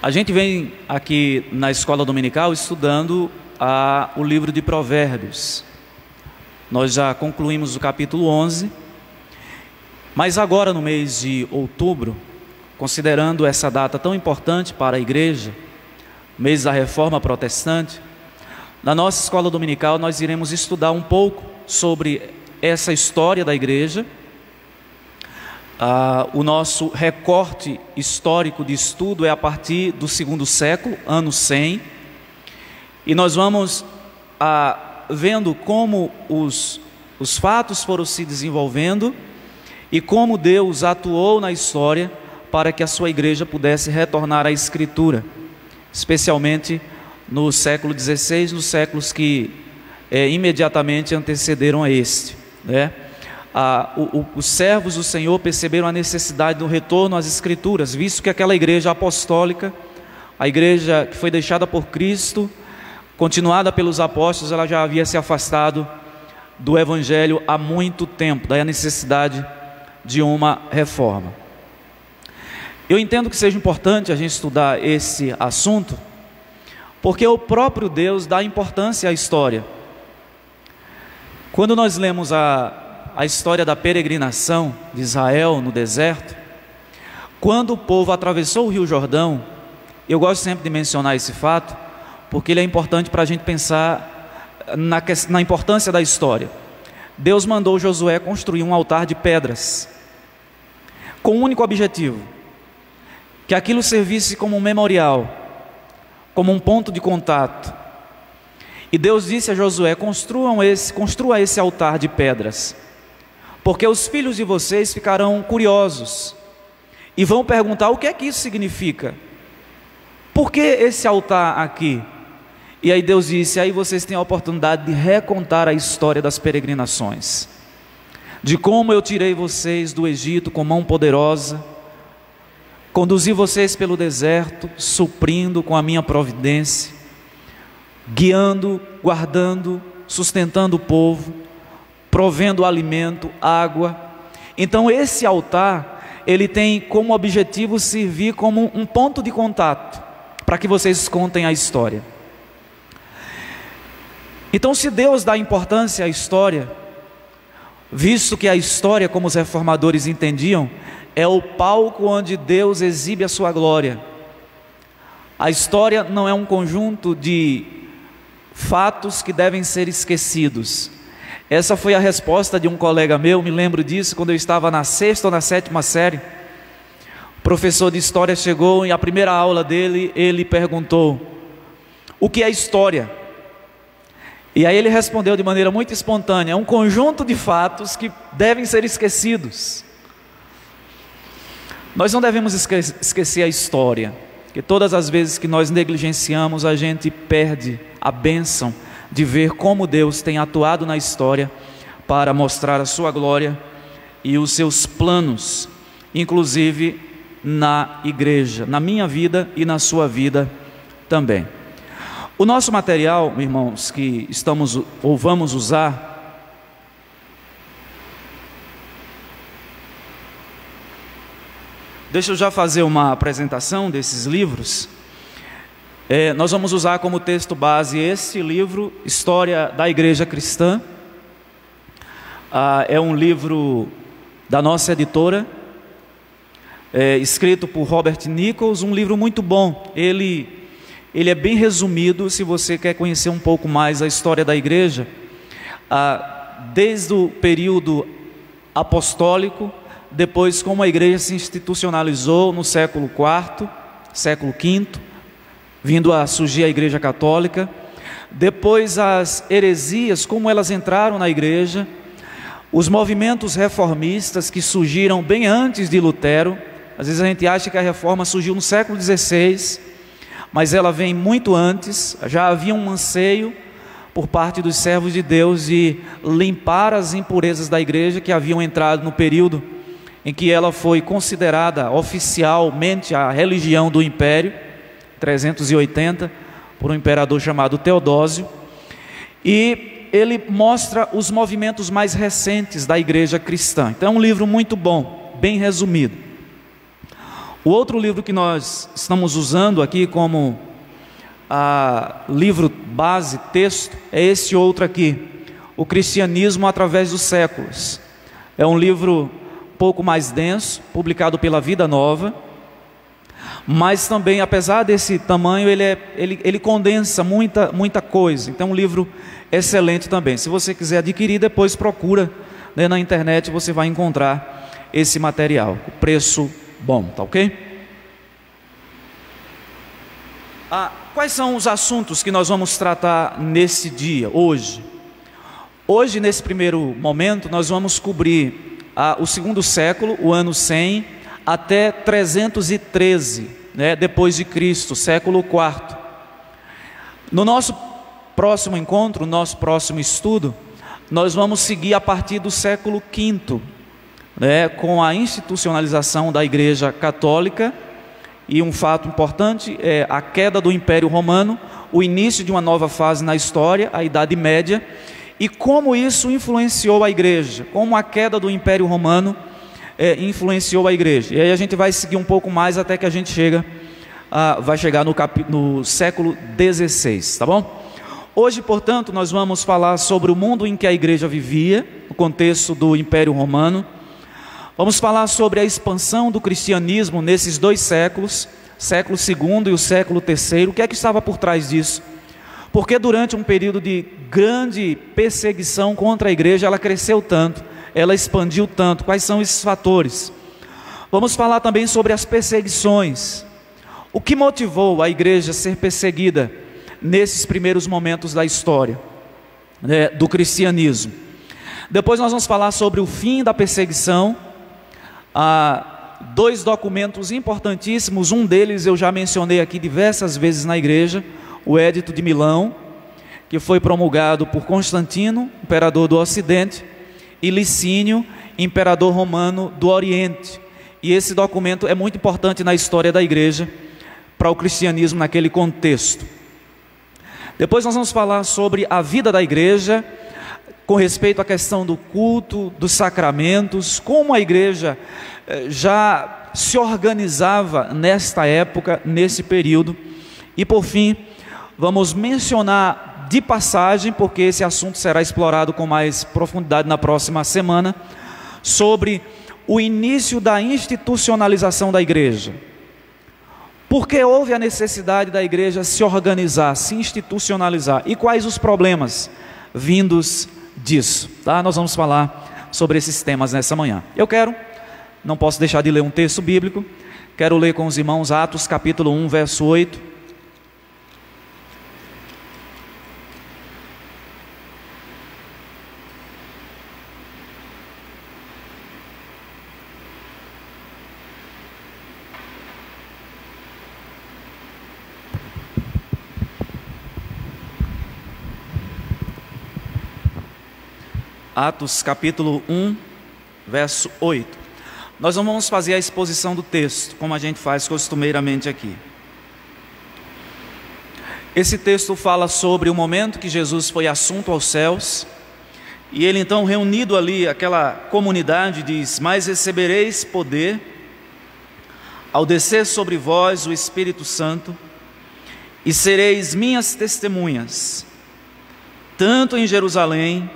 A gente vem aqui na escola dominical estudando o livro de Provérbios. Nós já concluímos o capítulo 11, mas agora no mês de outubro, considerando essa data tão importante para a igreja, mês da Reforma Protestante, na nossa escola dominical nós iremos estudar um pouco sobre essa história da igreja. O nosso recorte histórico de estudo é a partir do segundo século, ano 100, e nós vamos vendo como os fatos foram se desenvolvendo e como Deus atuou na história para que a sua igreja pudesse retornar à Escritura, especialmente no século XVI, nos séculos que imediatamente antecederam a este, né? Os servos do Senhor perceberam a necessidade do retorno às Escrituras, visto que aquela igreja apostólica, a igreja que foi deixada por Cristo, continuada pelos apóstolos, ela já havia se afastado do Evangelho há muito tempo, daí a necessidade de uma reforma. Eu entendo que seja importante a gente estudar esse assunto, porque o próprio Deus dá importância à história. Quando nós lemos a história da peregrinação de Israel no deserto, quando o povo atravessou o Rio Jordão, eu gosto sempre de mencionar esse fato, porque ele é importante para a gente pensar na importância da história. Deus mandou Josué construir um altar de pedras, com um único objetivo: que aquilo servisse como um memorial, como um ponto de contato. E Deus disse a Josué: construa esse altar de pedras, porque os filhos de vocês ficarão curiosos e vão perguntar: o que é que isso significa? Por que esse altar aqui? E aí Deus disse: aí vocês têm a oportunidade de recontar a história das peregrinações, de como eu tirei vocês do Egito com mão poderosa, conduzi vocês pelo deserto, suprindo com a minha providência, guiando, guardando, sustentando o povo, provendo alimento, água. Então esse altar, ele tem como objetivo servir como um ponto de contato, para que vocês contem a história. Então, se Deus dá importância à história, visto que a história, como os reformadores entendiam, é o palco onde Deus exibe a sua glória. A história não é um conjunto de fatos que devem ser esquecidos. Essa foi a resposta de um colega meu, me lembro disso, quando eu estava na 6ª ou na 7ª série. O professor de história chegou e a primeira aula dele, ele perguntou: o que é história? E aí ele respondeu de maneira muito espontânea: é um conjunto de fatos que devem ser esquecidos. Nós não devemos esquecer a história, porque todas as vezes que nós negligenciamos, a gente perde a bênção de ver como Deus tem atuado na história para mostrar a sua glória e os seus planos, inclusive na igreja, na minha vida e na sua vida também. O nosso material, irmãos, que estamos ou vamos usar, deixa eu já fazer uma apresentação desses livros. Nós vamos usar como texto base esse livro, História da Igreja Cristã. É um livro da nossa editora, escrito por Robert Nichols, um livro muito bom. Ele é bem resumido, se você quer conhecer um pouco mais a história da igreja, desde o período apostólico, depois como a igreja se institucionalizou no século IV, século V, vindo a surgir a igreja católica, depois as heresias, como elas entraram na igreja, os movimentos reformistas que surgiram bem antes de Lutero. Às vezes a gente acha que a reforma surgiu no século XVI, mas ela vem muito antes. Já havia um anseio por parte dos servos de Deus de limpar as impurezas da igreja que haviam entrado no período em que ela foi considerada oficialmente a religião do império, 380, por um imperador chamado Teodósio. E ele mostra os movimentos mais recentes da igreja cristã. Então é um livro muito bom, bem resumido. O outro livro que nós estamos usando aqui como livro base, texto, é esse outro aqui, O Cristianismo através dos Séculos. É um livro um pouco mais denso, publicado pela Vida Nova, mas também, apesar desse tamanho, ele condensa muita coisa. Então é um livro excelente também. Se você quiser adquirir, depois procura, né, na internet, você vai encontrar esse material, o preço bom, tá ok? Quais são os assuntos que nós vamos tratar nesse dia, hoje? Hoje, nesse primeiro momento, nós vamos cobrir o segundo século, o ano 100, até 313, né, depois de Cristo, século IV. No nosso próximo encontro, no nosso próximo estudo, nós vamos seguir a partir do século V, né, com a institucionalização da Igreja Católica, e um fato importante é a queda do Império Romano, o início de uma nova fase na história, a Idade Média, e como isso influenciou a Igreja, como a queda do Império Romano influenciou a Igreja. E aí a gente vai seguir um pouco mais até que a gente vai chegar no século XVI, tá bom? Hoje, portanto, nós vamos falar sobre o mundo em que a Igreja vivia, no contexto do Império Romano. Vamos falar sobre a expansão do cristianismo nesses dois séculos, século II e o século III. O que é que estava por trás disso? Porque durante um período de grande perseguição contra a Igreja, ela cresceu tanto, ela expandiu tanto. Quais são esses fatores? Vamos falar também sobre as perseguições. O que motivou a Igreja a ser perseguida nesses primeiros momentos da história, né, do cristianismo? Depois nós vamos falar sobre o fim da perseguição. Dois documentos importantíssimos, um deles eu já mencionei aqui diversas vezes na igreja, o Edito de Milão, que foi promulgado por Constantino, imperador do Ocidente, e Licínio, imperador romano do Oriente. E esse documento é muito importante na história da igreja, para o cristianismo naquele contexto. Depois nós vamos falar sobre a vida da igreja, com respeito à questão do culto, dos sacramentos, como a igreja já se organizava nesta época, nesse período. E por fim, vamos mencionar de passagem, porque esse assunto será explorado com mais profundidade na próxima semana, sobre o início da institucionalização da igreja. Porque houve a necessidade da igreja se organizar, se institucionalizar, e quais os problemas vindos disso, tá? Nós vamos falar sobre esses temas nessa manhã. Não posso deixar de ler um texto bíblico. Quero ler com os irmãos Atos capítulo 1, verso 8. Atos capítulo 1, verso 8. Nós não vamos fazer a exposição do texto, como a gente faz costumeiramente aqui. Esse texto fala sobre o momento que Jesus foi assunto aos céus, e ele então, reunido ali, aquela comunidade, diz: mas recebereis poder ao descer sobre vós o Espírito Santo, e sereis minhas testemunhas, tanto em Jerusalém,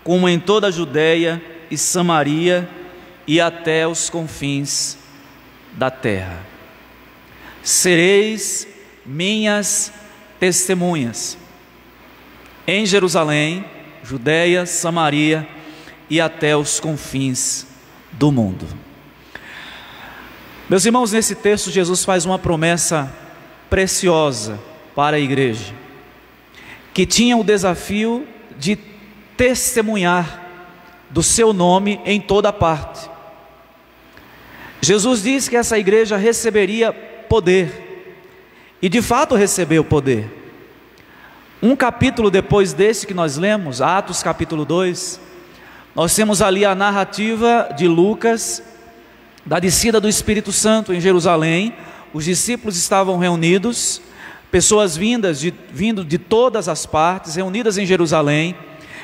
como em toda a Judéia e Samaria e até os confins da terra. Sereis minhas testemunhas em Jerusalém, Judéia, Samaria e até os confins do mundo. Meus irmãos, nesse texto Jesus faz uma promessa preciosa para a igreja, que tinha o desafio de testemunhar do seu nome em toda parte. Jesus diz que essa igreja receberia poder, e de fato recebeu poder. Um capítulo depois desse que nós lemos, Atos capítulo 2, nós temos ali a narrativa de Lucas, da descida do Espírito Santo em Jerusalém. Os discípulos estavam reunidos, pessoas vindo de todas as partes, reunidas em Jerusalém,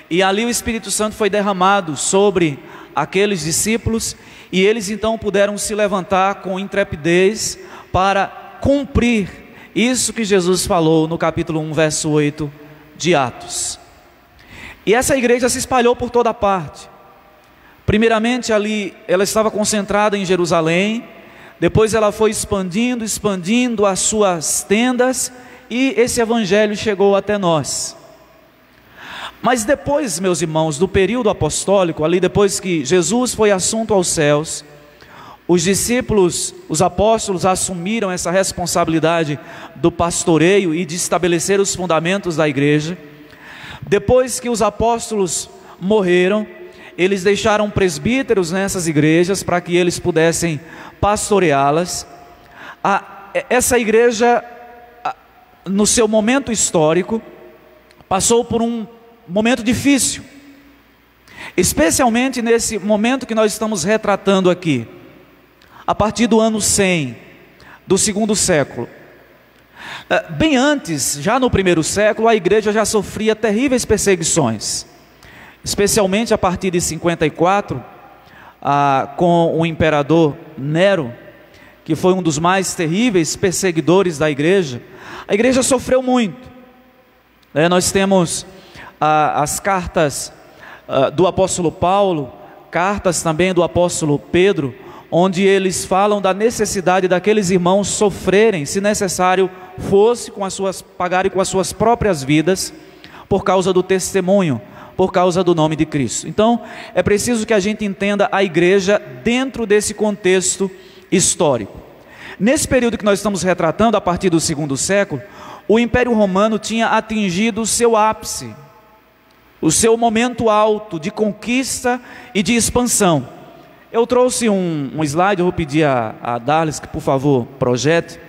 e ali o Espírito Santo foi derramado sobre aqueles discípulos, e eles então puderam se levantar com intrepidez para cumprir isso que Jesus falou no capítulo 1, verso 8 de Atos. E essa igreja se espalhou por toda parte. Primeiramente ali, ela estava concentrada em Jerusalém, depois ela foi expandindo as suas tendas, e esse evangelho chegou até nós. Mas depois, meus irmãos, do período apostólico, ali depois que Jesus foi assunto aos céus, os discípulos, os apóstolos assumiram essa responsabilidade do pastoreio e de estabelecer os fundamentos da igreja. Depois que os apóstolos morreram, eles deixaram presbíteros nessas igrejas para que eles pudessem pastoreá-las. Essa igreja, no seu momento histórico, passou por um momento difícil, especialmente nesse momento que nós estamos retratando aqui, a partir do ano 100 do segundo século. Bem antes, já no primeiro século, a igreja já sofria terríveis perseguições, especialmente a partir de 54, com o imperador Nero, que foi um dos mais terríveis perseguidores da igreja. A igreja sofreu muito. Nós temos as cartas do apóstolo Paulo, cartas também do apóstolo Pedro, onde eles falam da necessidade daqueles irmãos sofrerem, se necessário fosse, pagarem com as suas próprias vidas, por causa do testemunho, por causa do nome de Cristo. Então, é preciso que a gente entenda a igreja dentro desse contexto histórico. Nesse período que nós estamos retratando, a partir do segundo século, o Império Romano tinha atingido o seu ápice, o seu momento alto de conquista e de expansão. Eu trouxe um slide, eu vou pedir a Darlis que por favor projete.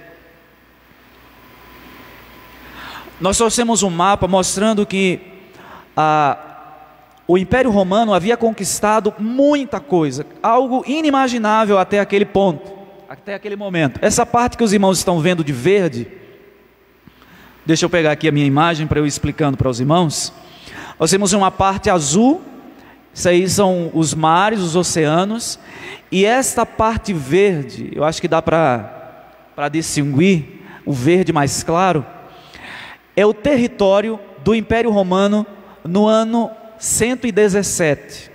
Nós trouxemos um mapa mostrando que o Império Romano havia conquistado muita coisa, algo inimaginável até aquele ponto, até aquele momento. Essa parte que os irmãos estão vendo de verde, deixa eu pegar aqui a minha imagem para eu ir explicando para os irmãos. Nós temos uma parte azul, isso aí são os mares, os oceanos, e esta parte verde, eu acho que dá para distinguir, o verde mais claro, é o território do Império Romano no ano 117.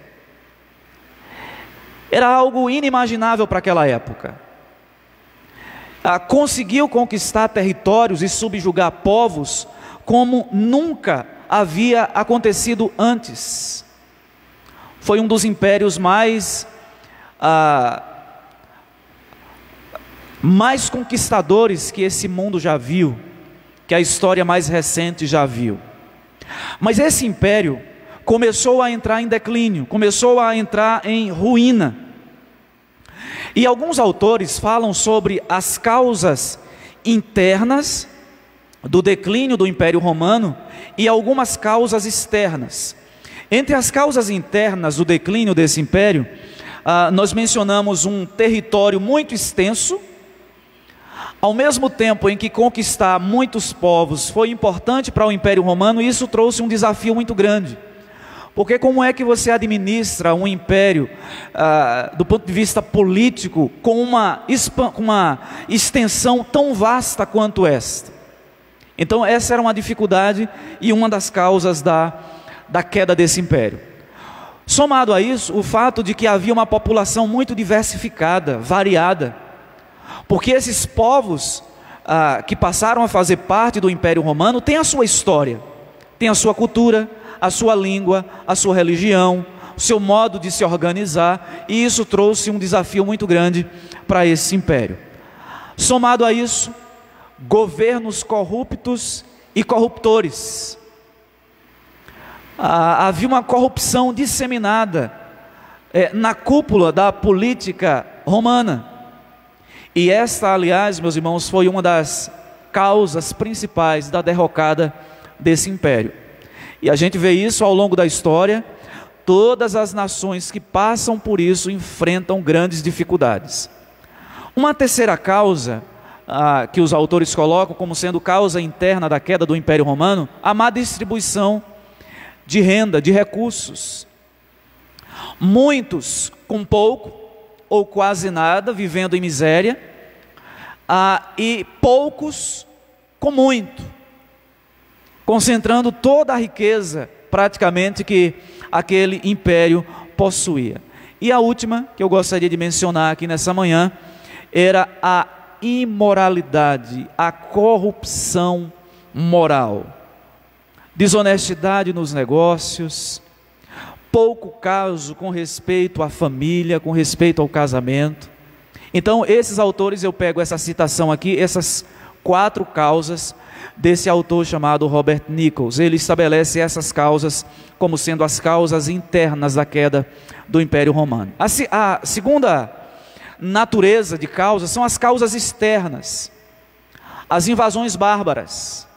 Era algo inimaginável para aquela época. Conseguiu conquistar territórios e subjugar povos como nunca havia acontecido antes. Foi um dos impérios mais conquistadores que esse mundo já viu, que a história mais recente já viu. Mas esse império começou a entrar em declínio, começou a entrar em ruína. E alguns autores falam sobre as causas internas do declínio do Império Romano e algumas causas externas. Entre as causas internas do declínio desse império, nós mencionamos um território muito extenso. Ao mesmo tempo em que conquistar muitos povos foi importante para o Império Romano, isso trouxe um desafio muito grande. Porque como é que você administra um império do ponto de vista político com uma extensão tão vasta quanto esta? Então essa era uma dificuldade e uma das causas da queda desse império. Somado a isso, o fato de que havia uma população muito diversificada, variada, porque esses povos que passaram a fazer parte do Império Romano têm a sua história, têm a sua cultura, a sua língua, a sua religião, o seu modo de se organizar, e isso trouxe um desafio muito grande para esse império. Somado a isso, governos corruptos e corruptores. Havia uma corrupção disseminada na cúpula da política romana. E esta, aliás, meus irmãos, foi uma das causas principais da derrocada desse império. E a gente vê isso ao longo da história. Todas as nações que passam por isso enfrentam grandes dificuldades. Uma terceira causa que os autores colocam como sendo causa interna da queda do Império Romano, a má distribuição de renda, de recursos. Muitos com pouco ou quase nada, vivendo em miséria, e poucos com muito, concentrando toda a riqueza praticamente que aquele império possuía. E a última que eu gostaria de mencionar aqui nessa manhã era a imoralidade, a corrupção moral, desonestidade nos negócios, pouco caso com respeito à família, com respeito ao casamento. Então, esses autores, eu pego essa citação aqui, essas 4 causas desse autor chamado Robert Nichols. Ele estabelece essas causas como sendo as causas internas da queda do Império Romano. A segunda natureza de causas são as causas externas, as invasões bárbaras.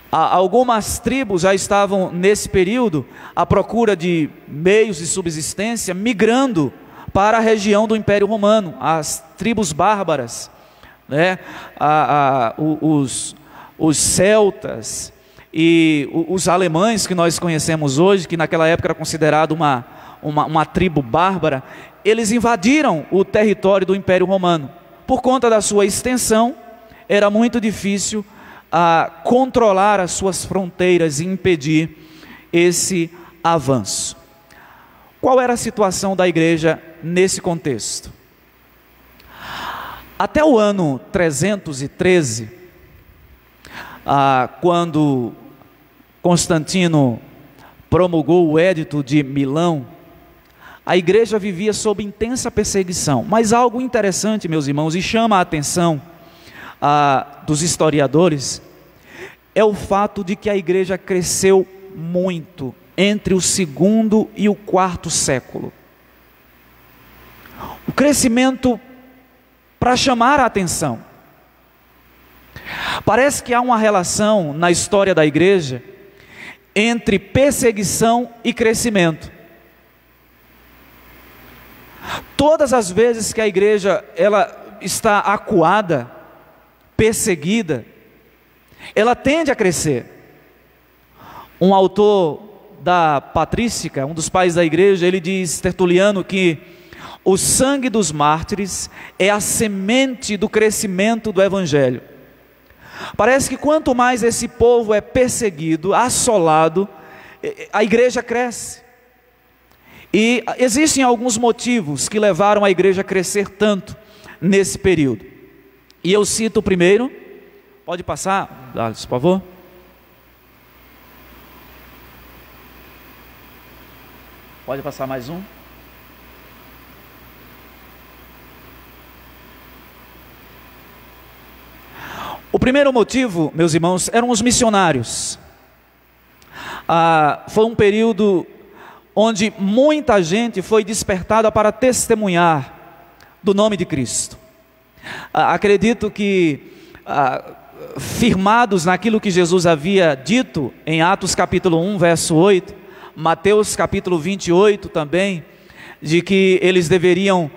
Algumas tribos já estavam nesse período à procura de meios de subsistência, migrando para a região do Império Romano, as tribos bárbaras, né? Os celtas e os alemães que nós conhecemos hoje, que naquela época era considerado uma tribo bárbara, eles invadiram o território do Império Romano. Por conta da sua extensão, era muito difícil controlar as suas fronteiras e impedir esse avanço. Qual era a situação da igreja nesse contexto? Até o ano 313, quando Constantino promulgou o Edito de Milão, a igreja vivia sob intensa perseguição. Mas algo interessante, meus irmãos, e chama a atenção dos historiadores, é o fato de que a igreja cresceu muito entre o 2º e o 4º século. O crescimento para chamar a atenção. Parece que há uma relação na história da igreja entre perseguição e crescimento. Todas as vezes que a igreja ela está acuada, perseguida, ela tende a crescer. Um autor da patrística, um dos pais da igreja, ele diz, Tertuliano, que o sangue dos mártires é a semente do crescimento do evangelho. Parece que quanto mais esse povo é perseguido, assolado, a igreja cresce. E existem alguns motivos que levaram a igreja a crescer tanto nesse período. E eu cito o primeiro. Pode passar, Alice, por favor. Pode passar mais um. O primeiro motivo, meus irmãos, eram os missionários. Foi um período onde muita gente foi despertada para testemunhar do nome de Cristo. Acredito que, firmados naquilo que Jesus havia dito em Atos capítulo 1, verso 8, Mateus capítulo 28 também, de que eles deveriam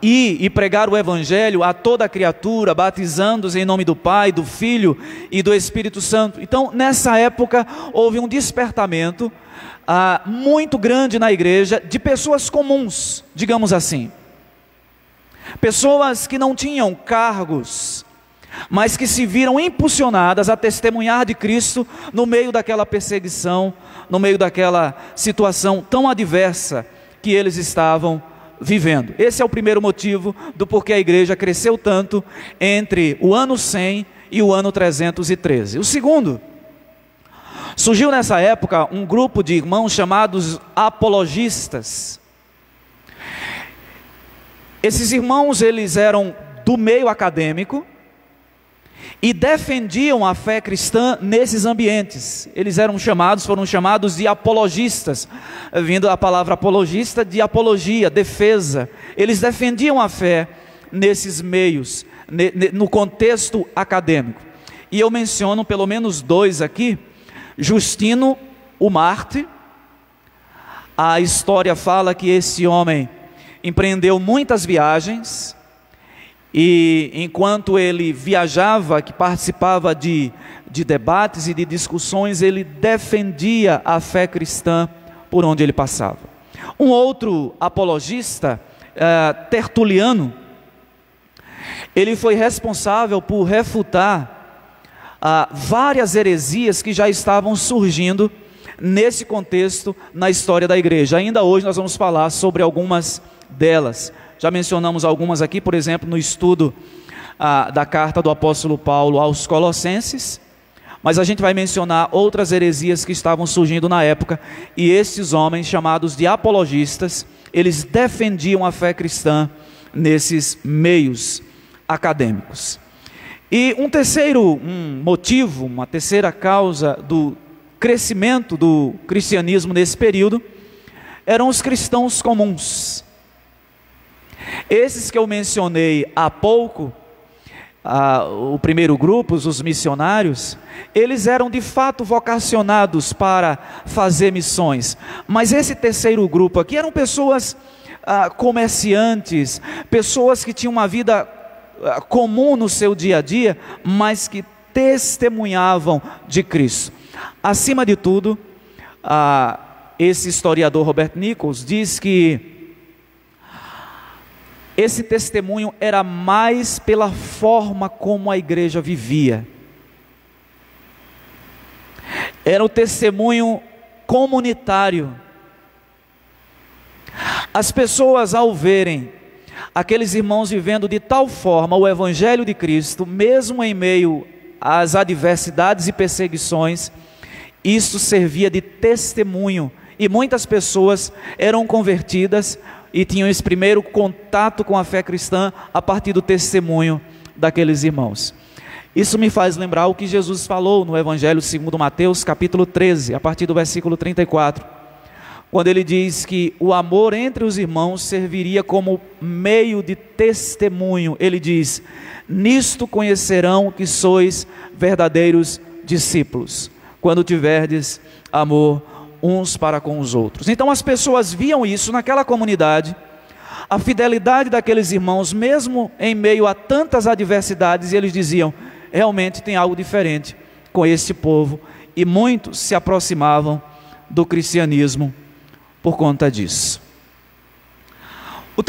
ir e pregar o evangelho a toda a criatura, batizando-os em nome do Pai, do Filho e do Espírito Santo. Então, nessa época, houve um despertamento muito grande na igreja de pessoas comuns, digamos assim. Pessoas que não tinham cargos, mas que se viram impulsionadas a testemunhar de Cristo no meio daquela perseguição, no meio daquela situação tão adversa que eles estavam vivendo. Esse é o primeiro motivo do porquê a igreja cresceu tanto entre o ano 100 e o ano 313. O segundo, surgiu nessa época um grupo de irmãos chamados apologistas. Esses irmãos, eles eram do meio acadêmico e defendiam a fé cristã nesses ambientes. Eles foram chamados de apologistas, vindo a palavra apologista de apologia, defesa. Eles defendiam a fé nesses meios, no contexto acadêmico. E eu menciono pelo menos 2 aqui. Justino, o Marte. A história fala que esse homem empreendeu muitas viagens, e enquanto ele viajava, que participava de debates e de discussões, ele defendia a fé cristã por onde ele passava. Um outro apologista, Tertuliano, ele foi responsável por refutar várias heresias que já estavam surgindo nesse contexto na história da igreja. Ainda hoje nós vamos falar sobre algumas delas. Já mencionamos algumas aqui, por exemplo, no estudo da carta do apóstolo Paulo aos Colossenses, mas a gente vai mencionar outras heresias que estavam surgindo na época, e esses homens, chamados de apologistas, eles defendiam a fé cristã nesses meios acadêmicos. E um terceiro motivo, uma terceira causa do crescimento do cristianismo nesse período, eram os cristãos comuns. Esses que eu mencionei há pouco, o primeiro grupo, os missionários, eles eram de fato vocacionados para fazer missões, mas esse terceiro grupo aqui eram pessoas comerciantes, pessoas que tinham uma vida comum no seu dia a dia, mas que testemunhavam de Cristo. Acima de tudo, esse historiador Robert Nichols diz que esse testemunho era mais pela forma como a igreja vivia. Era o testemunho comunitário. As pessoas, ao verem aqueles irmãos vivendo de tal forma o Evangelho de Cristo, mesmo em meio às adversidades e perseguições, isso servia de testemunho, e muitas pessoas eram convertidas e tinham esse primeiro contato com a fé cristã a partir do testemunho daqueles irmãos. Isso me faz lembrar o que Jesus falou no Evangelho segundo Mateus, capítulo 13, a partir do versículo 34, quando ele diz que o amor entre os irmãos serviria como meio de testemunho. Ele diz: nisto conhecerão que sois verdadeiros discípulos, quando tiverdes amor uns para com os outros. Então as pessoas viam isso naquela comunidade, a fidelidade daqueles irmãos, mesmo em meio a tantas adversidades, e eles diziam: realmente tem algo diferente com esse povo, e muitos se aproximavam do cristianismo por conta disso. A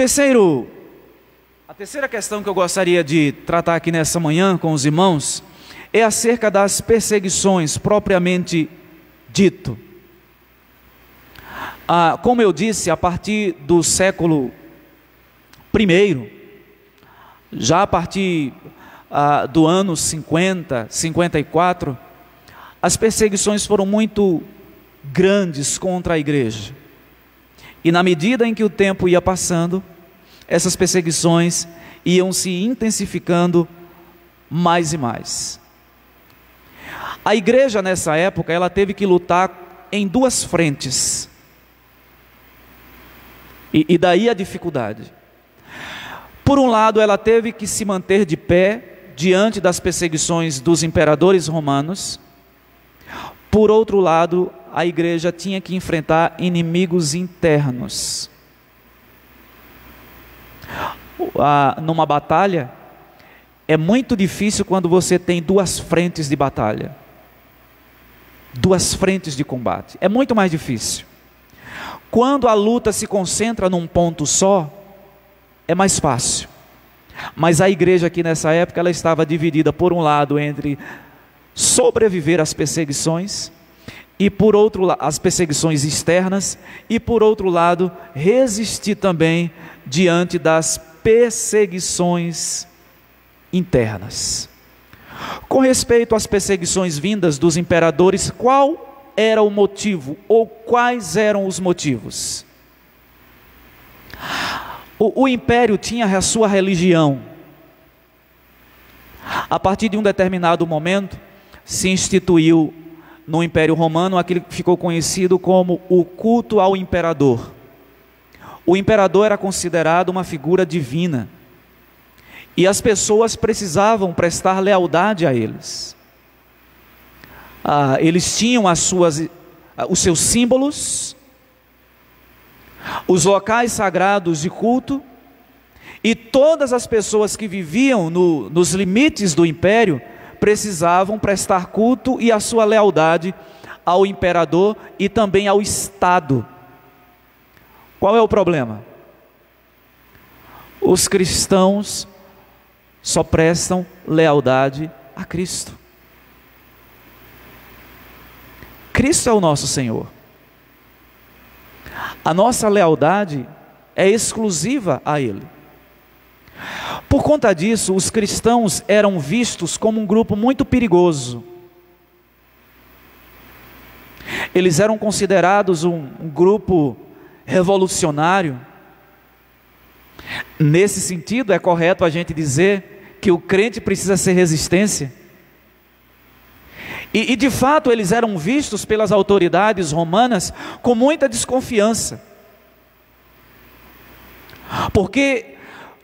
terceira questão que eu gostaria de tratar aqui nessa manhã com os irmãos é acerca das perseguições propriamente dito. Como eu disse, a partir do século I, já a partir do ano 50, 54, as perseguições foram muito grandes contra a igreja. E na medida em que o tempo ia passando, essas perseguições iam se intensificando mais e mais. A igreja nessa época, ela teve que lutar em duas frentes. E daí a dificuldade. Por um lado, ela teve que se manter de pé diante das perseguições dos imperadores romanos. Por outro lado, a igreja tinha que enfrentar inimigos internos. Numa batalha, é muito difícil quando você tem duas frentes de batalha, duas frentes de combate. É muito mais difícil. Quando a luta se concentra num ponto só, é mais fácil. Mas a igreja aqui nessa época, ela estava dividida por um lado entre sobreviver às perseguições, e por outro lado, as perseguições externas, e por outro lado, resistir também diante das perseguições internas. Com respeito às perseguições vindas dos imperadores, qual era o motivo, ou quais eram os motivos? O império tinha a sua religião. A partir de um determinado momento, se instituiu no Império Romano aquilo que ficou conhecido como o culto ao imperador. O imperador era considerado uma figura divina, e as pessoas precisavam prestar lealdade a eles. Eles tinham os seus símbolos, os locais sagrados de culto, e todas as pessoas que viviam nos limites do império precisavam prestar culto e a sua lealdade ao imperador e também ao Estado Qual é o problema? Os cristãos só prestam lealdade a Cristo. Cristo é o nosso Senhor. A nossa lealdade é exclusiva a Ele. Por conta disso, os cristãos eram vistos como um grupo muito perigoso. Eles eram considerados um grupo revolucionário. Nesse sentido, é correto a gente dizer que o crente precisa ser resistência. E de fato, eles eram vistos pelas autoridades romanas com muita desconfiança. Porque,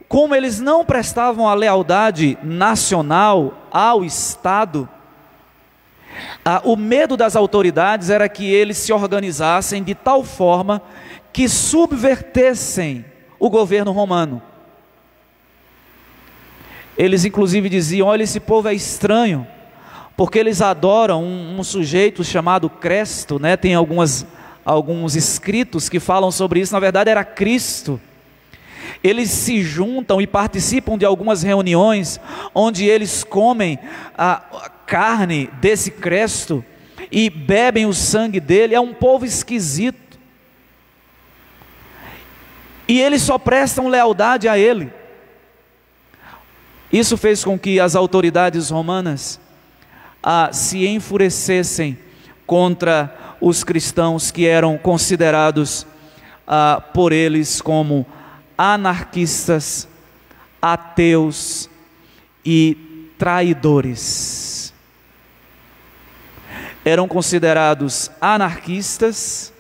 como eles não prestavam a lealdade nacional ao Estado, o medo das autoridades era que eles se organizassem de tal forma que subvertessem o governo romano. Eles inclusive diziam: olha, esse povo é estranho, porque eles adoram um sujeito chamado Cresto, né? Tem alguns escritos que falam sobre isso. Na verdade era Cristo. Eles se juntam e participam de algumas reuniões onde eles comem a carne desse Cresto e bebem o sangue dele. É um povo esquisito. E eles só prestam lealdade a ele. Isso fez com que as autoridades romanas se enfurecessem contra os cristãos que eram considerados por eles como anarquistas, ateus e traidores. Eram considerados anarquistas,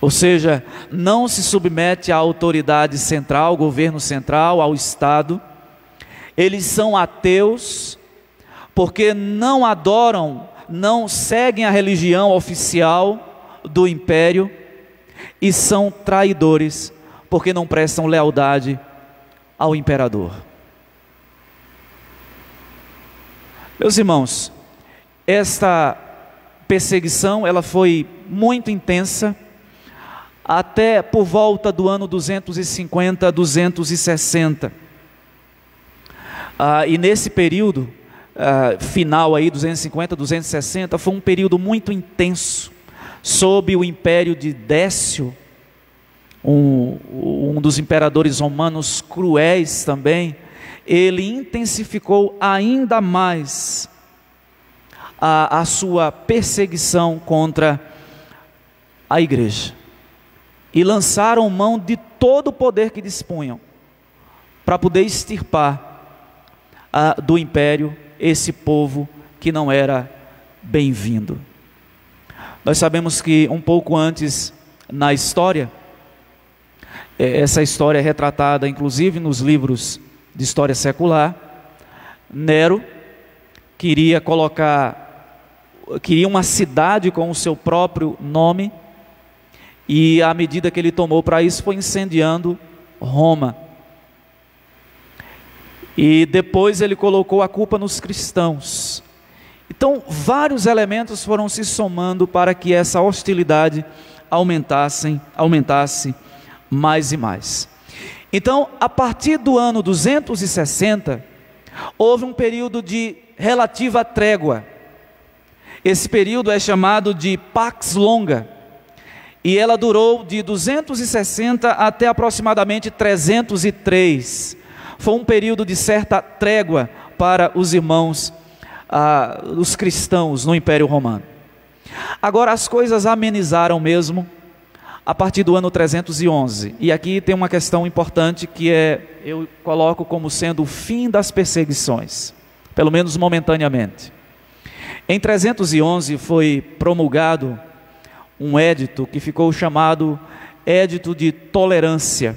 ou seja, não se submete à autoridade central, ao governo central, ao Estado. Eles são ateus, porque não adoram, não seguem a religião oficial do império, e são traidores, porque não prestam lealdade ao imperador. Meus irmãos, esta perseguição, ela foi muito intensa, até por volta do ano 250, 260. E nesse período final aí, 250, 260, foi um período muito intenso, sob o império de Décio, um dos imperadores romanos cruéis também. Ele intensificou ainda mais a sua perseguição contra a igreja, e lançaram mão de todo o poder que dispunham, para poder extirpar do império esse povo que não era bem-vindo. Nós sabemos que um pouco antes na história, essa história é retratada inclusive nos livros de história secular, Nero queria uma cidade com o seu próprio nome, e a medida que ele tomou para isso foi incendiando Roma. E depois ele colocou a culpa nos cristãos. Então, vários elementos foram se somando para que essa hostilidade aumentasse mais e mais. Então, a partir do ano 260, houve um período de relativa trégua. Esse período é chamado de Pax Longa, e ela durou de 260 até aproximadamente 303. Foi um período de certa trégua para os irmãos, os cristãos no Império Romano. Agora as coisas amenizaram mesmo a partir do ano 311. E aqui tem uma questão importante que eu coloco como sendo o fim das perseguições, pelo menos momentaneamente. Em 311 foi promulgado um édito que ficou chamado Édito de Tolerância.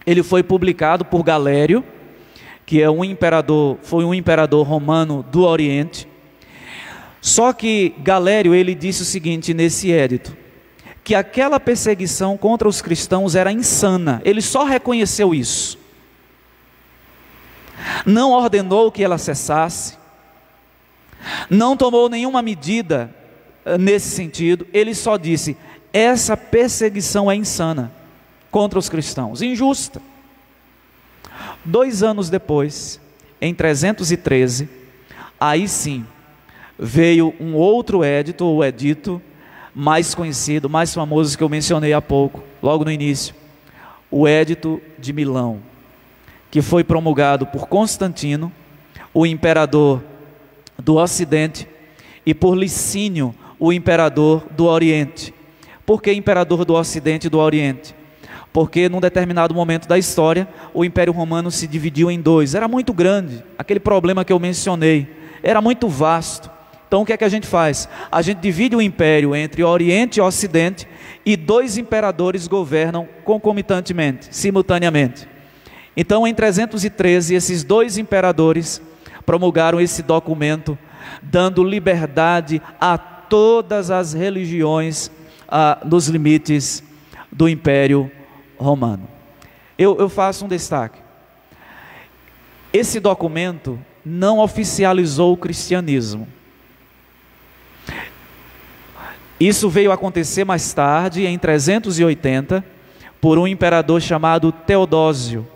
Ele foi publicado por Galério, que foi um imperador romano do Oriente. Só que Galério, ele disse o seguinte nesse édito: que aquela perseguição contra os cristãos era insana. Ele só reconheceu isso. Não ordenou que ela cessasse, não tomou nenhuma medida nesse sentido. Ele só disse: essa perseguição é insana contra os cristãos, injusta. 2 anos depois, em 313, aí sim, veio um outro edito, ou edito, mais conhecido, mais famoso, que eu mencionei há pouco, logo no início, o Edito de Milão, que foi promulgado por Constantino, o imperador do Ocidente, e por Licínio, o imperador do Oriente. Por que imperador do Ocidente e do Oriente? Porque num determinado momento da história, o Império Romano se dividiu em 2, era muito grande, aquele problema que eu mencionei, era muito vasto. Então o que é que a gente faz? A gente divide o império entre Oriente e Ocidente, e 2 imperadores governam concomitantemente, simultaneamente. Então em 313, esses 2 imperadores promulgaram esse documento, dando liberdade a todas as religiões nos limites do Império Romano. Eu faço um destaque. Esse documento não oficializou o cristianismo. Isso veio a acontecer mais tarde, em 380, por um imperador chamado Teodósio.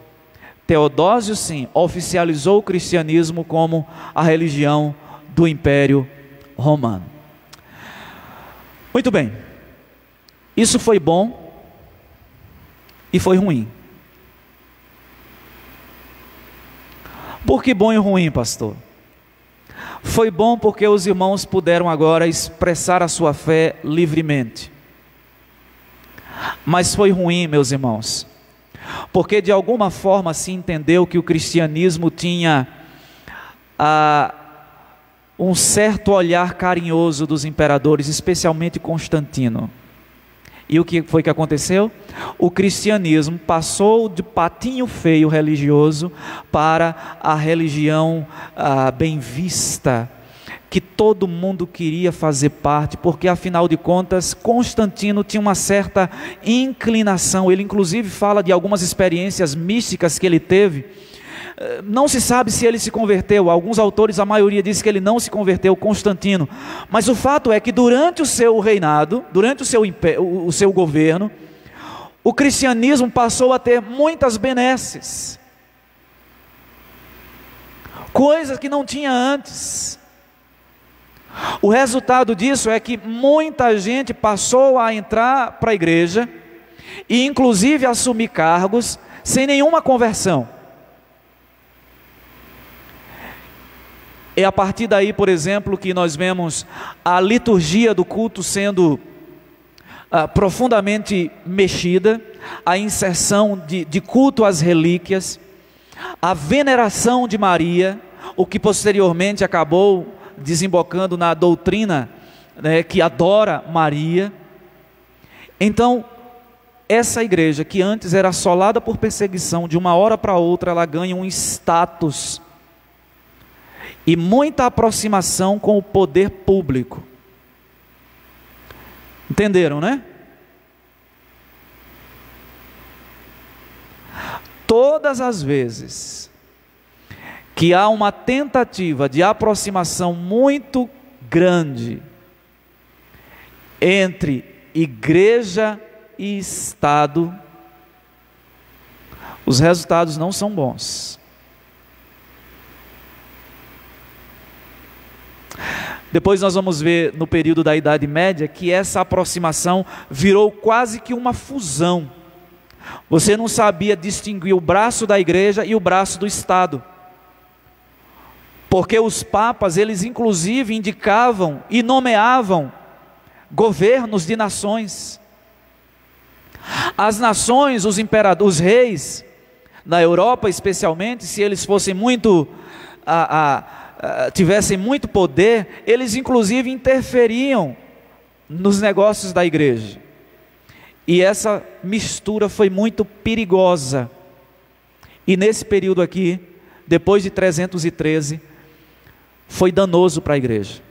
Teodósio, sim, oficializou o cristianismo como a religião do Império Romano. Muito bem, isso foi bom e foi ruim. Por que bom e ruim, pastor? Foi bom porque os irmãos puderam agora expressar a sua fé livremente. Mas foi ruim, meus irmãos, porque de alguma forma se entendeu que o cristianismo tinha um certo olhar carinhoso dos imperadores, especialmente Constantino. E o que foi que aconteceu? O cristianismo passou de patinho feio religioso para a religião bem vista, que todo mundo queria fazer parte, porque afinal de contas Constantino tinha uma certa inclinação. Ele inclusive fala de algumas experiências místicas que ele teve. Não se sabe se ele se converteu. Alguns autores, a maioria diz que ele não se converteu, Constantino. Mas o fato é que durante o seu reinado, durante o seu governo, o cristianismo passou a ter muitas benesses, coisas que não tinha antes. O resultado disso é que muita gente passou a entrar para a igreja e inclusive assumir cargos sem nenhuma conversão. É a partir daí, por exemplo, que nós vemos a liturgia do culto sendo profundamente mexida, a inserção de culto às relíquias, a veneração de Maria, o que posteriormente acabou desembocando na doutrina, né, que adora Maria. Então, essa igreja que antes era assolada por perseguição, de uma hora para outra ela ganha um status e muita aproximação com o poder público. Entenderam, né? Todas as vezes que há uma tentativa de aproximação muito grande entre igreja e Estado, os resultados não são bons. Depois nós vamos ver no período da Idade Média que essa aproximação virou quase que uma fusão. Você não sabia distinguir o braço da igreja e o braço do Estado, porque os papas, eles inclusive indicavam e nomeavam governos de nações. As nações, os imperadores, os reis, na Europa especialmente, se eles fossem muito tivessem muito poder, eles inclusive interferiam nos negócios da igreja. E essa mistura foi muito perigosa. E nesse período aqui, depois de 313, foi danoso para a igreja.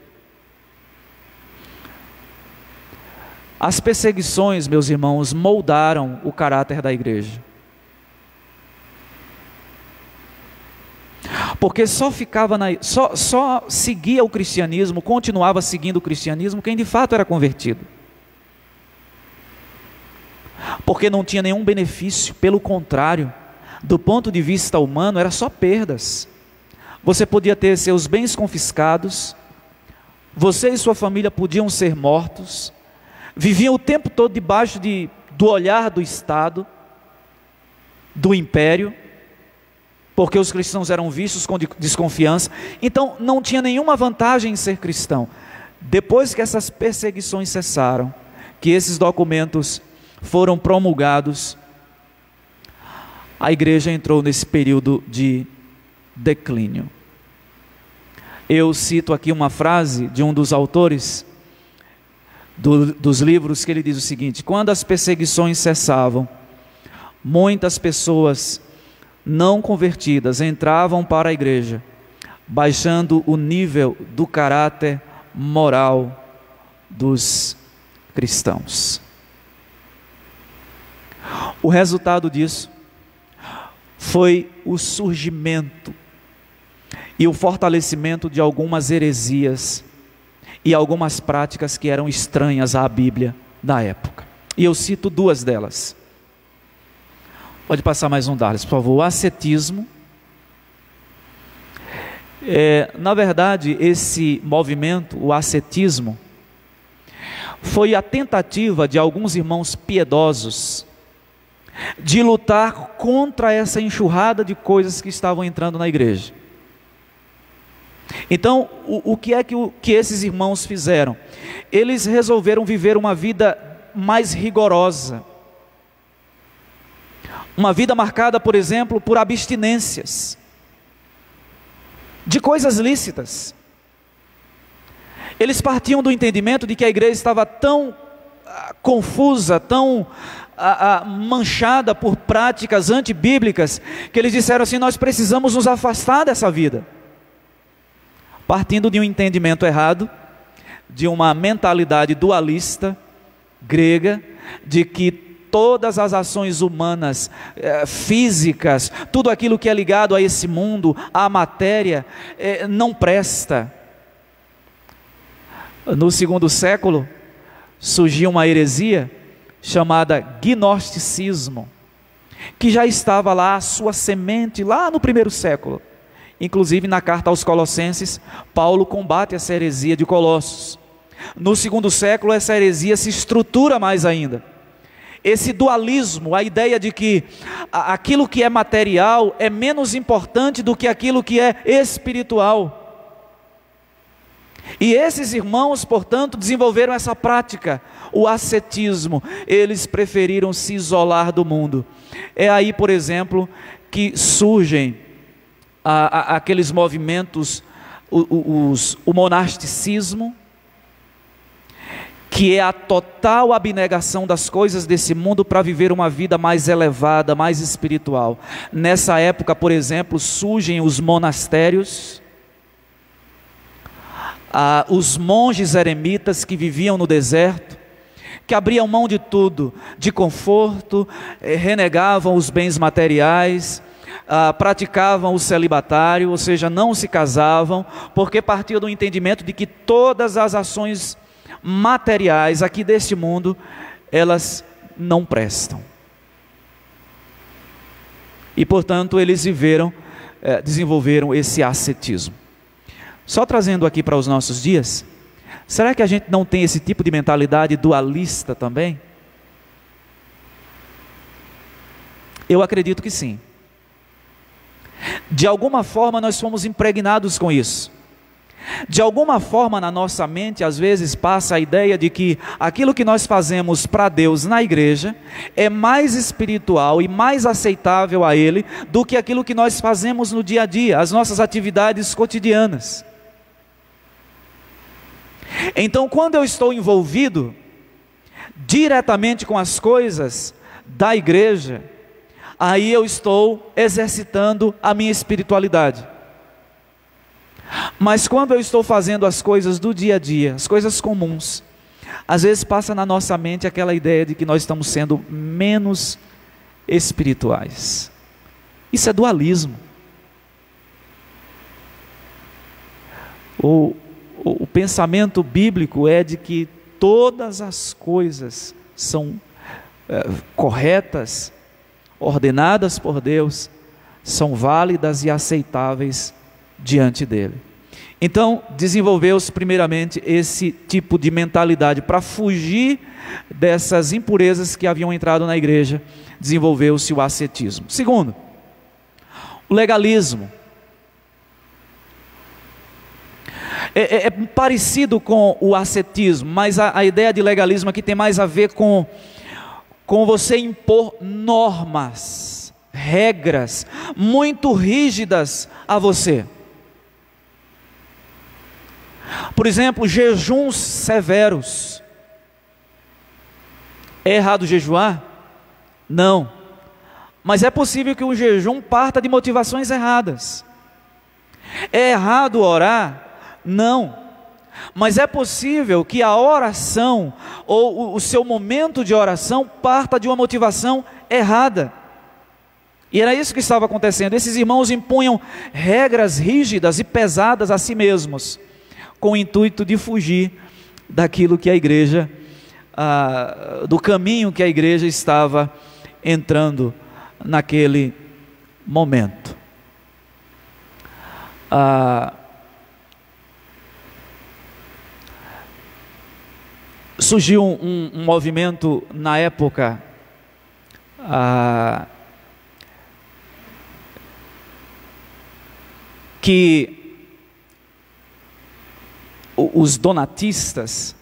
As perseguições, meus irmãos, moldaram o caráter da igreja. Porque só seguia o cristianismo, continuava seguindo o cristianismo quem de fato era convertido. porque não tinha nenhum benefício, pelo contrário, do ponto de vista humano, era só perdas. Você podia ter seus bens confiscados, você e sua família podiam ser mortos, viviam o tempo todo debaixo do olhar do Estado, do império, porque os cristãos eram vistos com desconfiança. Então não tinha nenhuma vantagem em ser cristão. Depois que essas perseguições cessaram, que esses documentos foram promulgados, a igreja entrou nesse período de declínio. Eu cito aqui uma frase de um dos autores dos livros, que ele diz o seguinte: quando as perseguições cessavam, muitas pessoas não convertidas entravam para a igreja, baixando o nível do caráter moral dos cristãos. O resultado disso foi o surgimento e o fortalecimento de algumas heresias e algumas práticas que eram estranhas à Bíblia da época. E eu cito duas delas. Pode passar mais um, Darles, por favor. O ascetismo. Na verdade, esse movimento, o ascetismo, foi a tentativa de alguns irmãos piedosos de lutar contra essa enxurrada de coisas que estavam entrando na igreja. Então, o que é que esses irmãos fizeram? Eles resolveram viver uma vida mais rigorosa, uma vida marcada, por exemplo, por abstinências de coisas lícitas. Eles partiam do entendimento de que a igreja estava tão confusa, tão manchada por práticas antibíblicas, que eles disseram assim: nós precisamos nos afastar dessa vida. Partindo de um entendimento errado, de uma mentalidade dualista grega, de que todas as ações humanas, físicas, tudo aquilo que é ligado a esse mundo, à matéria, não presta. No segundo século, surgiu uma heresia chamada gnosticismo, que já estava lá, a sua semente, lá no primeiro século. Inclusive na carta aos Colossenses, Paulo combate essa heresia de Colossos. No segundo século, essa heresia se estrutura mais ainda. Esse dualismo, a ideia de que aquilo que é material é menos importante do que aquilo que é espiritual. E esses irmãos, portanto, desenvolveram essa prática, o ascetismo. Eles preferiram se isolar do mundo. É aí, por exemplo, que surgem aqueles movimentos, o monasticismo, que é a total abnegação das coisas desse mundo para viver uma vida mais elevada, mais espiritual. Nessa época, por exemplo, surgem os monastérios, os monges eremitas que viviam no deserto, que abriam mão de tudo, de conforto, renegavam os bens materiais, praticavam o celibatário, ou seja, não se casavam, porque partiam do entendimento de que todas as ações materiais aqui deste mundo, elas não prestam. E portanto eles desenvolveram esse ascetismo. Só trazendo aqui para os nossos dias, será que a gente não tem esse tipo de mentalidade dualista também? Eu acredito que sim. De alguma forma nós fomos impregnados com isso. De alguma forma na nossa mente às vezes passa a ideia de que aquilo que nós fazemos para Deus na igreja é mais espiritual e mais aceitável a Ele do que aquilo que nós fazemos no dia a dia, as nossas atividades cotidianas. Então, quando eu estou envolvido diretamente com as coisas da igreja, aí eu estou exercitando a minha espiritualidade. Mas quando eu estou fazendo as coisas do dia a dia, as coisas comuns, às vezes passa na nossa mente aquela ideia de que nós estamos sendo menos espirituais. Isso é dualismo. O pensamento bíblico é de que todas as coisas são corretas, ordenadas por Deus, são válidas e aceitáveis diante dele. Então, desenvolveu-se primeiramente esse tipo de mentalidade para fugir dessas impurezas que haviam entrado na igreja. Desenvolveu-se o ascetismo. Segundo, o legalismo. É parecido com o ascetismo, mas a ideia de legalismo aqui tem mais a ver com você impor normas, regras muito rígidas a você. Por exemplo, jejuns severos. É errado jejuar? Não. Mas é possível que o jejum parta de motivações erradas. É errado orar? Não. Mas é possível que a oração ou o seu momento de oração parta de uma motivação errada. E era isso que estava acontecendo. Esses irmãos impunham regras rígidas e pesadas a si mesmos, com o intuito de fugir daquilo que a igreja, do caminho que a igreja estava entrando naquele momento. Surgiu um movimento na época que os donatistas,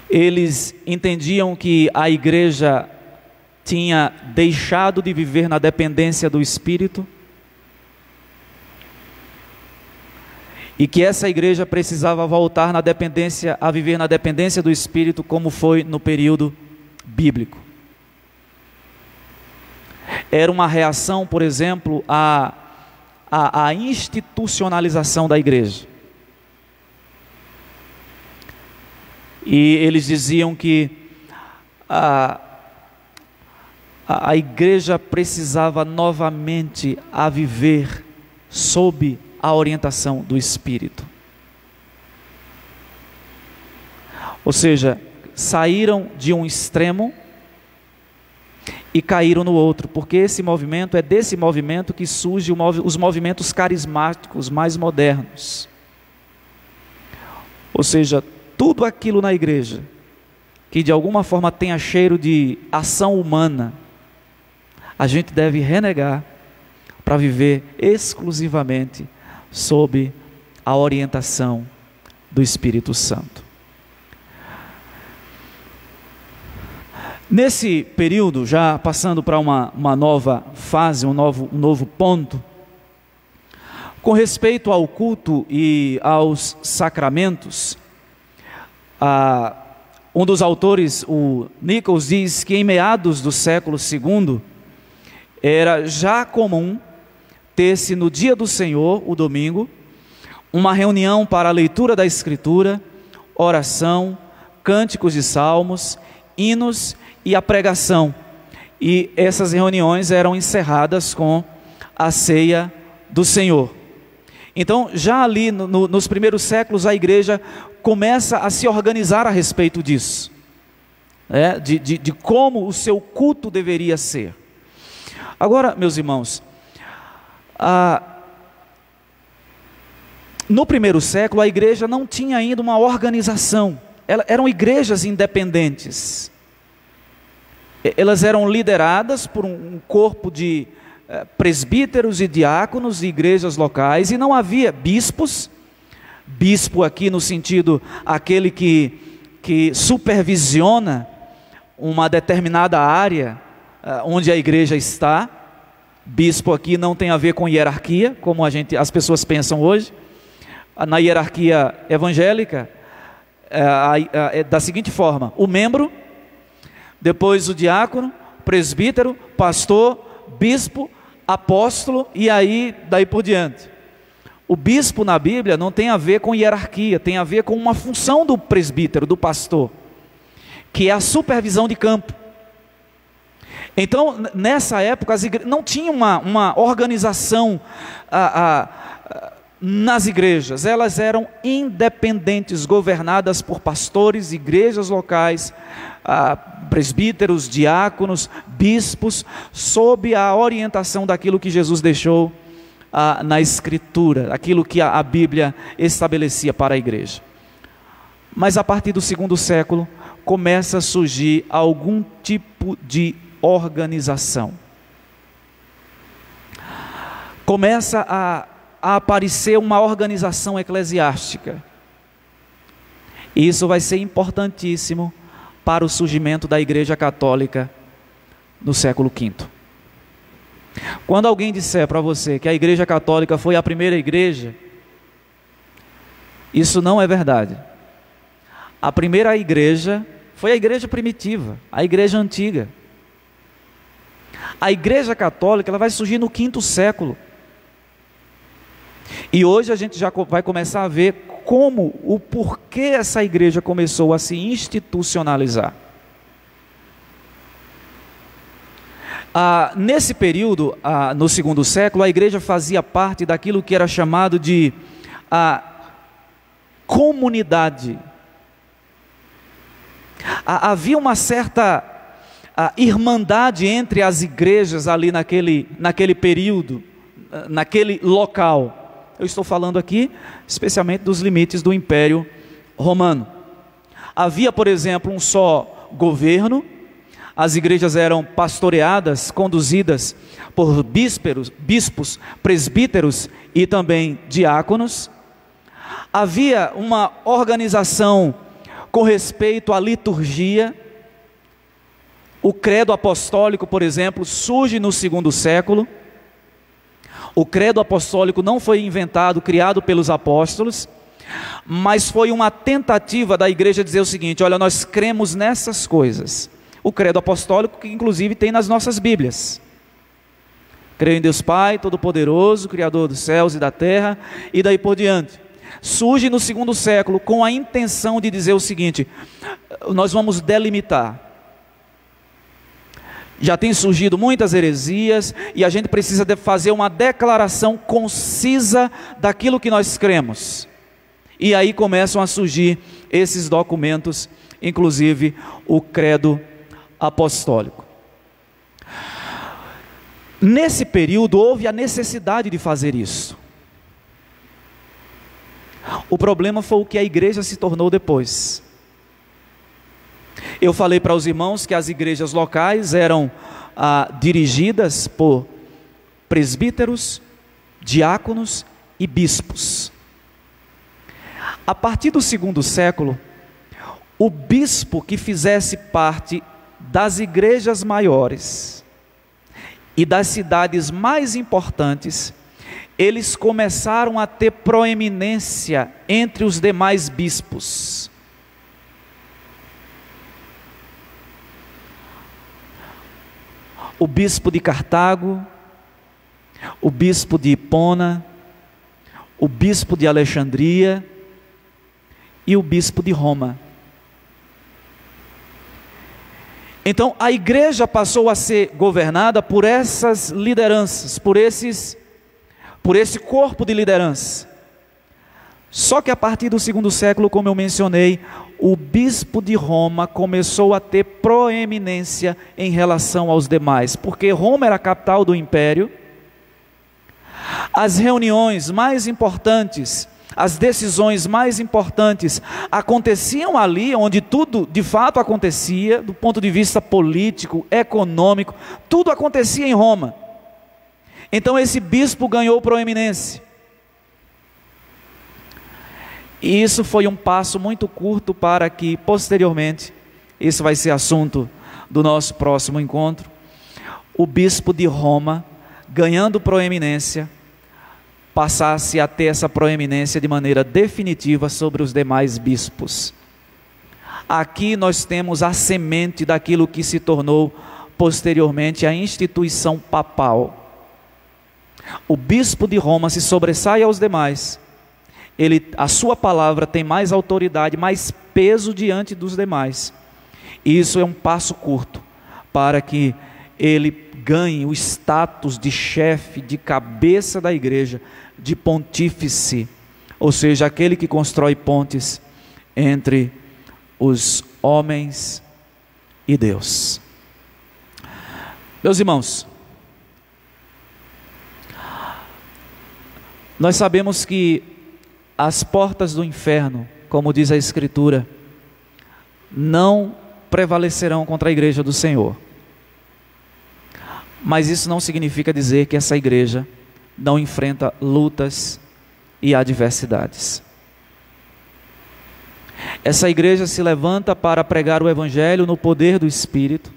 eles entendiam que a igreja tinha deixado de viver na dependência do Espírito e que essa igreja precisava voltar a viver na dependência do Espírito, como foi no período bíblico. Era uma reação, por exemplo, à institucionalização da igreja. E eles diziam que a igreja precisava novamente a viver sob a orientação do Espírito. Ou seja, saíram de um extremo e caíram no outro, porque esse movimento é desse movimento que surgem os movimentos carismáticos mais modernos. Ou seja, tudo aquilo na igreja que de alguma forma tenha cheiro de ação humana, a gente deve renegar para viver exclusivamente sob a orientação do Espírito Santo. Nesse período, já passando para uma nova fase, um novo ponto, com respeito ao culto e aos sacramentos, um dos autores, o Nichols, diz que em meados do século II, era já comum ter-se no dia do Senhor, o domingo, uma reunião para a leitura da Escritura, oração, cânticos de salmos, hinos e a pregação. E essas reuniões eram encerradas com a ceia do Senhor. Então, já ali nos primeiros séculos, a igreja começa a se organizar a respeito disso, de como o seu culto deveria ser. Agora, meus irmãos, no primeiro século, a igreja não tinha ainda uma organização. Eram igrejas independentes. Elas eram lideradas por um corpo de presbíteros e diáconos de igrejas locais, e não havia bispos. Bispo aqui no sentido aquele que supervisiona uma determinada área onde a igreja está. Bispo aqui não tem a ver com hierarquia, como as pessoas pensam hoje. Na hierarquia evangélica é da seguinte forma: o membro, depois o diácono, presbítero, pastor, bispo, apóstolo, e aí daí por diante. O bispo na Bíblia não tem a ver com hierarquia, tem a ver com uma função do presbítero, do pastor, que é a supervisão de campo. Então, nessa época, as igrejas não tinham uma organização nas igrejas. Elas eram independentes, governadas por pastores, igrejas locais, presbíteros, diáconos, bispos, sob a orientação daquilo que Jesus deixou na Escritura, aquilo que a Bíblia estabelecia para a igreja. Mas a partir do segundo século, começa a surgir algum tipo de organização. Começa a aparecer uma organização eclesiástica. E isso vai ser importantíssimo para o surgimento da Igreja Católica no século V. Quando alguém disser para você que a Igreja Católica foi a primeira igreja, isso não é verdade. A primeira igreja foi a igreja primitiva, a igreja antiga. A Igreja Católica ela vai surgir no V século. E hoje a gente já vai começar a ver o porquê essa igreja começou a se institucionalizar. Nesse período, no segundo século, a igreja fazia parte daquilo que era chamado de comunidade. Havia uma certa irmandade entre as igrejas ali naquele período, naquele local. Eu estou falando aqui especialmente dos limites do Império Romano. Havia, por exemplo, um só governo. As igrejas eram pastoreadas, conduzidas por bispos, presbíteros e também diáconos. Havia uma organização com respeito à liturgia. O credo apostólico, por exemplo, surge no segundo século. O credo apostólico não foi inventado, criado pelos apóstolos, mas foi uma tentativa da igreja dizer o seguinte: olha, nós cremos nessas coisas. O credo apostólico que inclusive tem nas nossas Bíblias. Creio em Deus Pai Todo-Poderoso, Criador dos céus e da terra, e daí por diante. Surge no segundo século com a intenção de dizer o seguinte: nós vamos delimitar. Já tem surgido muitas heresias e a gente precisa fazer uma declaração concisa daquilo que nós cremos. E aí começam a surgir esses documentos, inclusive o credo apostólico. Nesse período houve a necessidade de fazer isso. O problema foi o que a igreja se tornou depois. Eu falei para os irmãos que as igrejas locais eram dirigidas por presbíteros, diáconos e bispos. A partir do segundo século, o bispo que fizesse parte das igrejas maiores e das cidades mais importantes, eles começaram a ter proeminência entre os demais bispos. O bispo de Cartago, o bispo de Hipona, o bispo de Alexandria e o bispo de Roma. Então a igreja passou a ser governada por essas lideranças, por esse corpo de liderança. Só que a partir do segundo século, como eu mencionei, o bispo de Roma começou a ter proeminência em relação aos demais, porque Roma era a capital do império. As reuniões mais importantes, as decisões mais importantes aconteciam ali, onde tudo de fato acontecia, do ponto de vista político, econômico, tudo acontecia em Roma. Então esse bispo ganhou proeminência. E isso foi um passo muito curto para que, posteriormente, isso vai ser assunto do nosso próximo encontro, o bispo de Roma, ganhando proeminência, passasse a ter essa proeminência de maneira definitiva sobre os demais bispos. Aqui nós temos a semente daquilo que se tornou posteriormente a instituição papal. O bispo de Roma se sobressai aos demais. A sua palavra tem mais autoridade, mais peso diante dos demais. E isso é um passo curto para que ele ganhe o status de chefe, de cabeça da igreja, de pontífice, ou seja, aquele que constrói pontes entre os homens e Deus. Meus irmãos, nós sabemos que as portas do inferno, como diz a Escritura, não prevalecerão contra a igreja do Senhor. Mas isso não significa dizer que essa igreja não enfrenta lutas e adversidades. Essa igreja se levanta para pregar o Evangelho no poder do Espírito,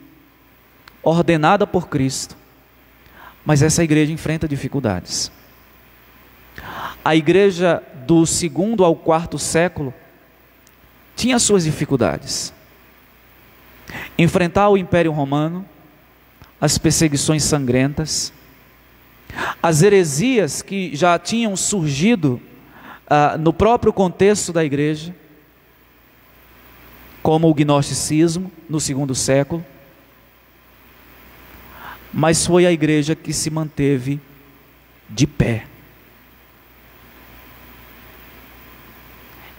ordenada por Cristo, mas essa igreja enfrenta dificuldades. A igreja do 2º ao 4º século tinha suas dificuldades. Enfrentar o Império Romano, as perseguições sangrentas, as heresias que já tinham surgido no próprio contexto da igreja, como o gnosticismo no 2º século, mas foi a igreja que se manteve de pé.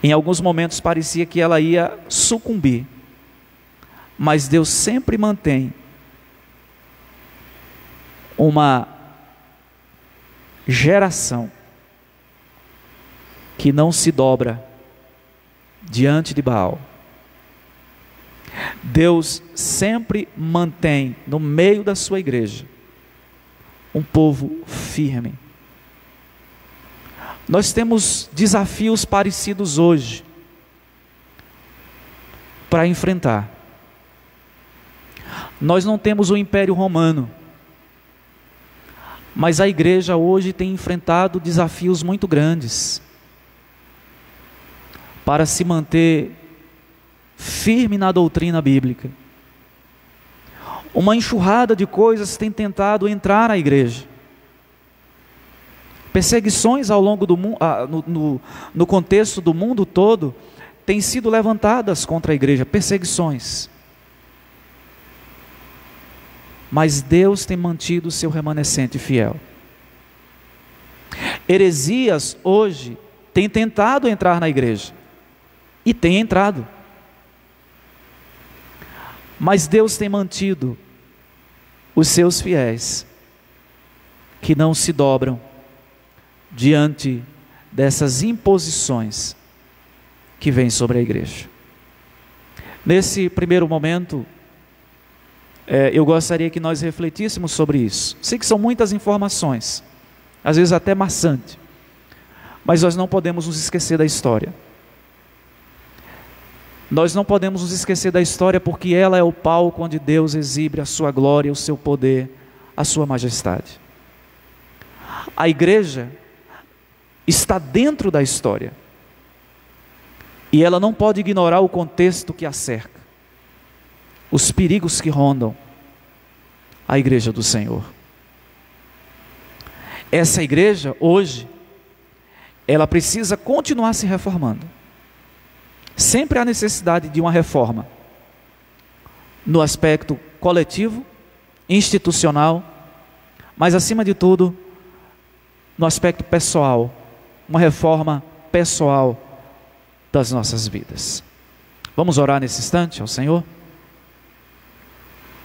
Em alguns momentos parecia que ela ia sucumbir, mas Deus sempre mantém uma geração que não se dobra diante de Baal. Deus sempre mantém no meio da sua igreja um povo firme. Nós temos desafios parecidos hoje para enfrentar. Nós não temos o Império Romano, mas a igreja hoje tem enfrentado desafios muito grandes para se manter firme na doutrina bíblica. Uma enxurrada de coisas tem tentado entrar na igreja. Perseguições ao longo do mundo, no contexto do mundo todo, têm sido levantadas contra a igreja, perseguições. Mas Deus tem mantido o seu remanescente fiel. Heresias hoje têm tentado entrar na igreja, e têm entrado. Mas Deus tem mantido os seus fiéis, que não se dobram diante dessas imposições que vêm sobre a igreja. Nesse primeiro momento, eu gostaria que nós refletíssemos sobre isso. Sei que são muitas informações, às vezes até maçante, mas nós não podemos nos esquecer da história. Nós não podemos nos esquecer da história, porque ela é o palco onde Deus exibe a sua glória, o seu poder, a sua majestade. A igreja está dentro da história, e ela não pode ignorar o contexto que a cerca, os perigos que rondam a igreja do Senhor. Essa igreja hoje, ela precisa continuar se reformando. Sempre há necessidade de uma reforma, no aspecto coletivo, institucional, mas acima de tudo, no aspecto pessoal, uma reforma pessoal das nossas vidas. Vamos orar nesse instante ao Senhor?